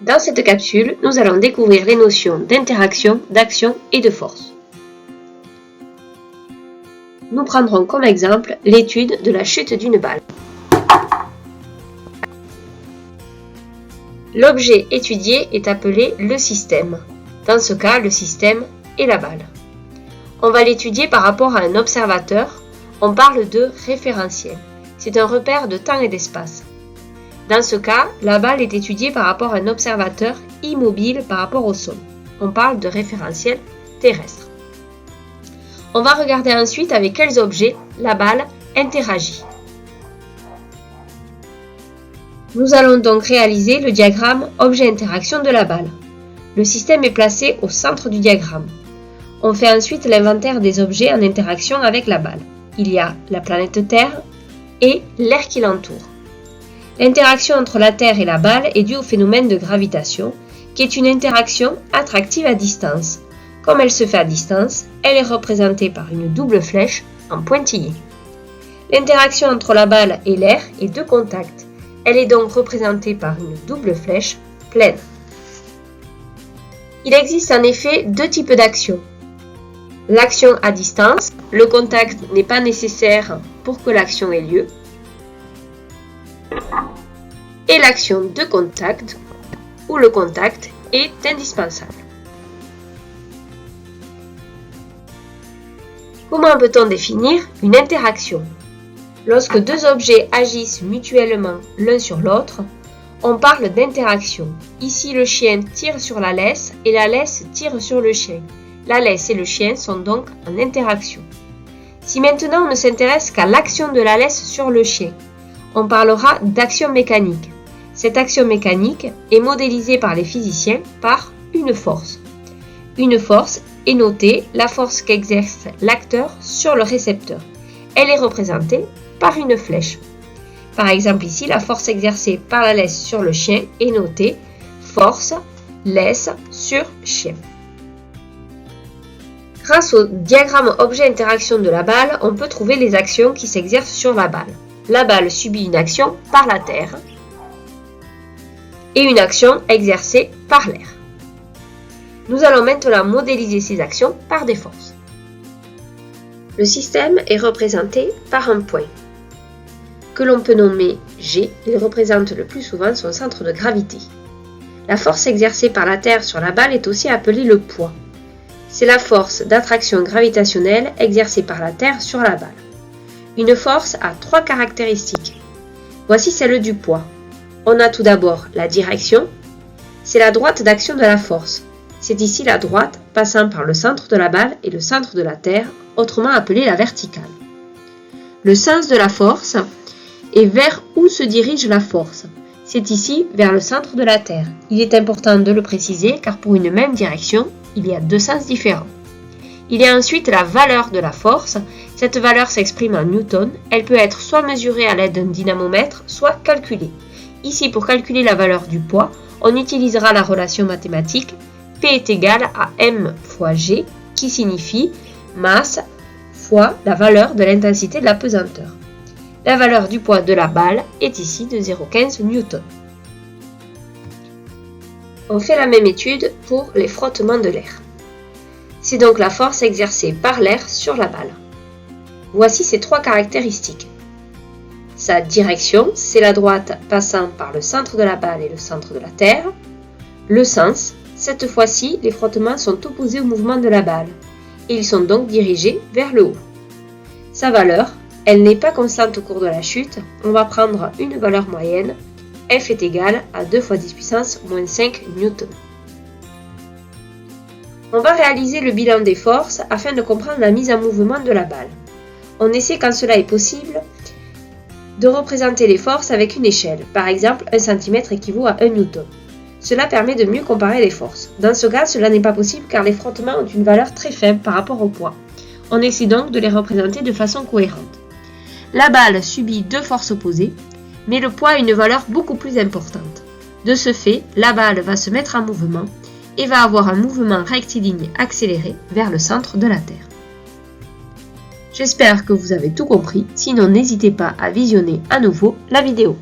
Dans cette capsule, nous allons découvrir les notions d'interaction, d'action et de force. Nous prendrons comme exemple l'étude de la chute d'une balle. L'objet étudié est appelé le système. Dans ce cas, le système est la balle. On va l'étudier par rapport à un observateur. On parle de référentiel. C'est un repère de temps et d'espace. Dans ce cas, la balle est étudiée par rapport à un observateur immobile par rapport au sol. On parle de référentiel terrestre. On va regarder ensuite avec quels objets la balle interagit. Nous allons donc réaliser le diagramme objet-interaction de la balle. Le système est placé au centre du diagramme. On fait ensuite l'inventaire des objets en interaction avec la balle. Il y a la planète Terre et l'air qui l'entoure. L'interaction entre la Terre et la balle est due au phénomène de gravitation, qui est une interaction attractive à distance. Comme elle se fait à distance, elle est représentée par une double flèche en pointillé. L'interaction entre la balle et l'air est de contact. Elle est donc représentée par une double flèche pleine. Il existe en effet deux types d'actions. L'action à distance, le contact n'est pas nécessaire pour que l'action ait lieu. Et l'action de contact, où le contact est indispensable. Comment peut-on définir une interaction ? Lorsque deux objets agissent mutuellement l'un sur l'autre, on parle d'interaction. Ici, le chien tire sur la laisse et la laisse tire sur le chien. La laisse et le chien sont donc en interaction. Si maintenant on ne s'intéresse qu'à l'action de la laisse sur le chien, on parlera d'action mécanique. Cette action mécanique est modélisée par les physiciens par une force. Une force est notée la force qu'exerce l'acteur sur le récepteur. Elle est représentée par une flèche. Par exemple ici, la force exercée par la laisse sur le chien est notée force laisse sur chien. Grâce au diagramme objet-interaction de la balle, on peut trouver les actions qui s'exercent sur la balle. La balle subit une action par la terre et une action exercée par l'air. Nous allons maintenant modéliser ces actions par des forces. Le système est représenté par un point que l'on peut nommer G. Il représente le plus souvent son centre de gravité. La force exercée par la Terre sur la balle est aussi appelée le poids. C'est la force d'attraction gravitationnelle exercée par la Terre sur la balle. Une force a trois caractéristiques. Voici celle du poids. On a tout d'abord la direction. C'est la droite d'action de la force. C'est ici la droite passant par le centre de la balle et le centre de la Terre, autrement appelée la verticale. Le sens de la force est vers où se dirige la force. C'est ici vers le centre de la Terre. Il est important de le préciser car pour une même direction, il y a deux sens différents. Il y a ensuite la valeur de la force. Cette valeur s'exprime en newton. Elle peut être soit mesurée à l'aide d'un dynamomètre, soit calculée. Ici, pour calculer la valeur du poids, on utilisera la relation mathématique P est égal à m fois g, qui signifie masse fois la valeur de l'intensité de la pesanteur. La valeur du poids de la balle est ici de 0,15 newton. On fait la même étude pour les frottements de l'air. C'est donc la force exercée par l'air sur la balle. Voici ses trois caractéristiques. Sa direction, c'est la droite passant par le centre de la balle et le centre de la Terre. Le sens, cette fois-ci, les frottements sont opposés au mouvement de la balle et ils sont donc dirigés vers le haut. Sa valeur, elle n'est pas constante au cours de la chute. On va prendre une valeur moyenne. F est égal à 2 fois 10 puissance moins 5 newton. On va réaliser le bilan des forces afin de comprendre la mise en mouvement de la balle. On essaie quand cela est possible de représenter les forces avec une échelle. Par exemple, 1 cm équivaut à 1 newton. Cela permet de mieux comparer les forces. Dans ce cas, cela n'est pas possible car les frottements ont une valeur très faible par rapport au poids. On essaie donc de les représenter de façon cohérente. La balle subit deux forces opposées, mais le poids a une valeur beaucoup plus importante. De ce fait, la balle va se mettre en mouvement et va avoir un mouvement rectiligne accéléré vers le centre de la Terre. J'espère que vous avez tout compris, sinon n'hésitez pas à visionner à nouveau la vidéo.